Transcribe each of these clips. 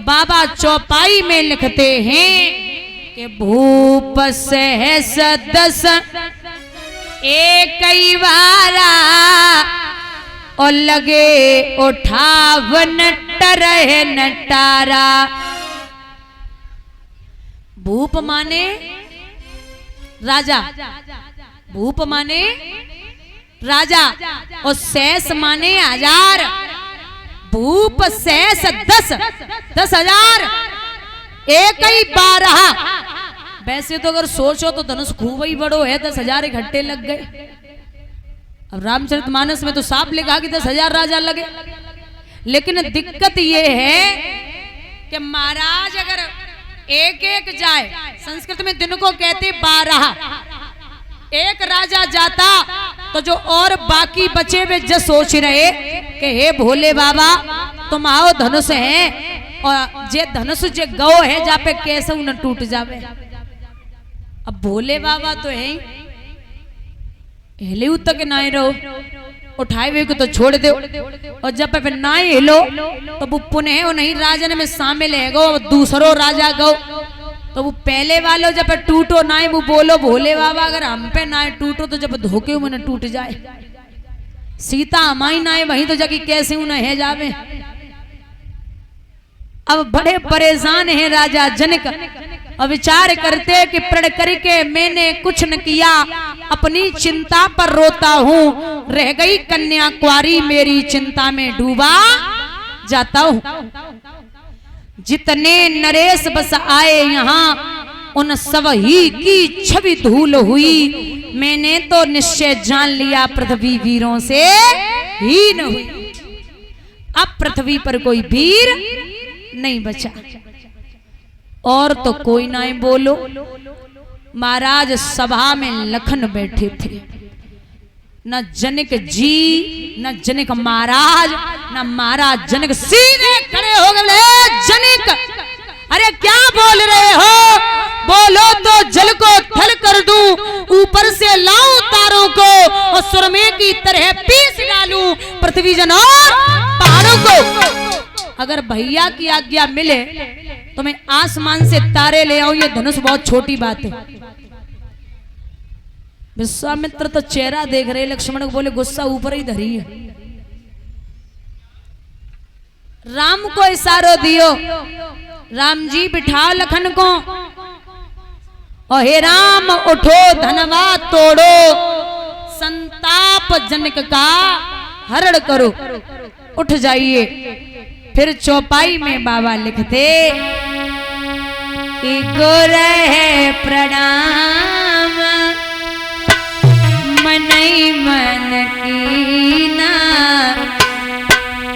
बाबा चौपाई में लिखते हैं कि भूप सहस दस एक बारा और लगे उठावन टरह नटारा। भूप माने राजा, भूप माने राजा और सहस माने हजार। भूप सहस 10,000 एक ही 12। वैसे तो अगर सोचो तो धनुष खूब ही बड़ो है, 10,000 इकट्ठे लग गए। अब रामचरितमानस में तो साफ लिखा कि 10,000 राजा लगे, लेकिन दिक्कत ये है कि महाराज अगर एक एक जाए, संस्कृत में दिन को कहते 12, एक राजा जाता तो जो और बाकी बचे वे जो सोच रहे कि हे भोले बाबा तुम आओ धनुष है, और जे धनुष जे गौ है जा पे कैसे न टूट जावे। अब भोले बाबा तो है हिले तक ना रहो, उठाए हुए को तो छोड़ दो, और जब पे ना हिलो तो वो पुनः वो नहीं राजन में शामिल है गो, दूसरो राजा गो तो वो पहले वालों जब टूटो ना वो बोलो भोले बाबा अगर हम पे ना टूटो तो जब धोखे मन टूट जाए। सीता हमारी ना वही तो जगी कैसे उन्हें है जावे। अब बड़े परेशान है राजा जनक, और विचार करते कि प्रण करके मैंने कुछ न किया, अपनी चिंता पर रोता हूँ, रह गई कन्या कुंवारी मेरी चिंता में डूबा जाता हूँ। जितने नरेश बस आए यहाँ उन सब ही की छवि धूल हुई, मैंने तो निश्चय जान लिया पृथ्वी वीरों से हीन हुई। अब पृथ्वी पर कोई वीर नहीं बचा, और तो कोई ना बोलो। महाराज सभा में लखन बैठे थे, न जनक जी न जनक महाराज न महाराज जनक, सीधे खड़े हो गए। जनक अरे क्या बोल रहे हो, बोलो तो जल को थल कर दूं, ऊपर से लाऊं तारों को और सुरमे की तरह पीस डालूं पृथ्वी जन और पहाड़ों को। अगर भैया की आज्ञा मिले तो मैं आसमान से तारे ले आऊं, ये धनुष बहुत छोटी बात है। विश्वामित्र तो चेहरा देख रहे, लक्ष्मण को बोले गुस्सा ऊपर ही धरी है। राम को इशारो दियो, राम जी बिठाओ लखन को, और हे राम उठो धनवा तोड़ो, संताप जनक का हरण करो। उठ जाइए। फिर चौपाई में बाबा लिखते रहे प्रणाम मनई मन कीना,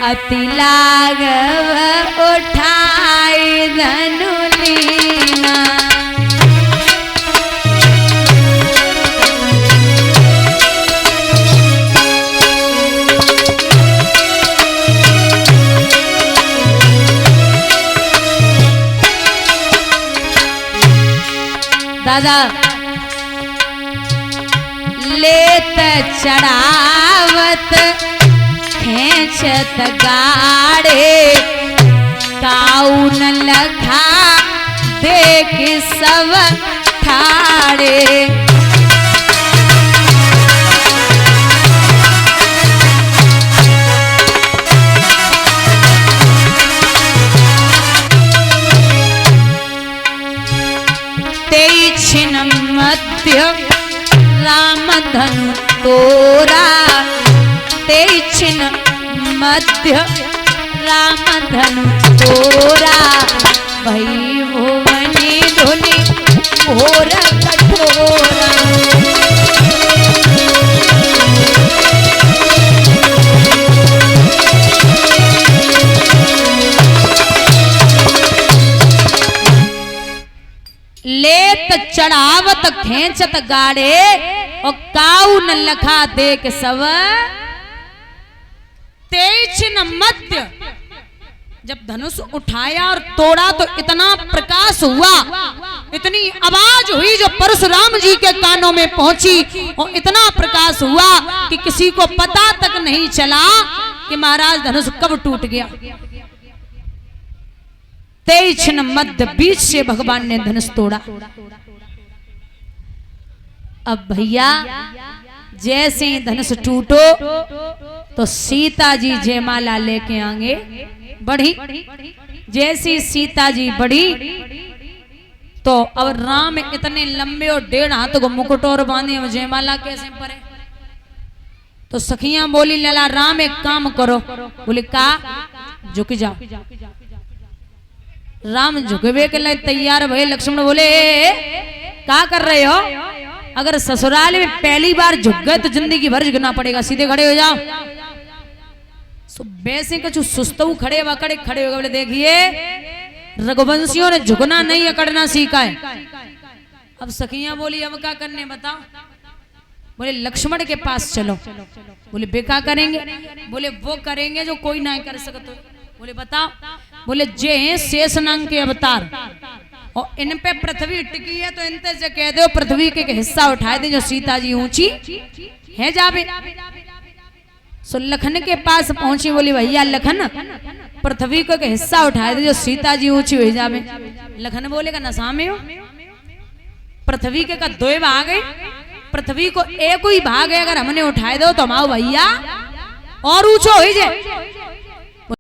अति लागव उठाए धनु लीना। दादा लेत चढ़ावत खेचत गाड़े, काउन लखा देख सब ठाड़े। छिन मध्य राम धनु तोरा, ते छिन मध्य राम धनु तोरा, भई भुवनी धुनि घोर कठोरा। लेत चढ़ावत खेचत गाड़े, और काऊ न लखा देख सब तेज न मध्य। जब धनुष उठाया और तोड़ा तो इतना प्रकाश हुआ, इतनी आवाज हुई जो परशुराम जी के कानों में पहुंची, और इतना प्रकाश हुआ कि किसी को पता तक नहीं चला कि महाराज धनुष कब टूट गया। तेईछन मध्य बीच से भगवान ने धनुष तोड़ा। अब भैया जैसे ही धनुष टूटो तो सीता जी जयमाला लेके आगे बढ़ी। जैसी सीता जी बढ़ी तो अब राम इतने लंबे और 1.5 हाथ को मुकुट और बांधे, अब जयमाला कैसे परे। तो सखियां बोली लला राम एक काम करो। बोले का? झुक जाओ। राम झुकवे के लिए तैयार भये। लक्ष्मण बोले क्या कर रहे हो? अगर ससुराल में पहली बार झुक गए तो जिंदगी भर झुकना पड़ेगा, सीधे खड़े हो जाओ। वैसे कछु सुस्तऊ खड़े वकड़े खड़े हो गए। बोले देखिए रघुवंशियों ने झुकना नहीं अकड़ना सीखा है। अब सखियां बोली अब क्या करने बताओ? बोले लक्ष्मण के पास चलो। बोले बेका करेंगे? बोले वो करेंगे जो कोई ना कर सकते। बोले बताओ? बोले जे हैं शेषनाग के अवतार और इन पे पृथ्वी टिकी है तो इनसे से कह दो पृथ्वी के हिस्सा उठाए दे जो सीता जी ऊंची है जावे। सो लखन के पास पहुंची। बोली भैया लखन पृथ्वी को हिस्सा उठाए दे जो सीता जी ऊंची हो जावे। लखन बोलेगा नशा में हो? पृथ्वी के का 2 भाग है, पृथ्वी को एक ही भाग है, अगर हमने उठाए दो तो हमारा भैया और ऊंचो हो जाए।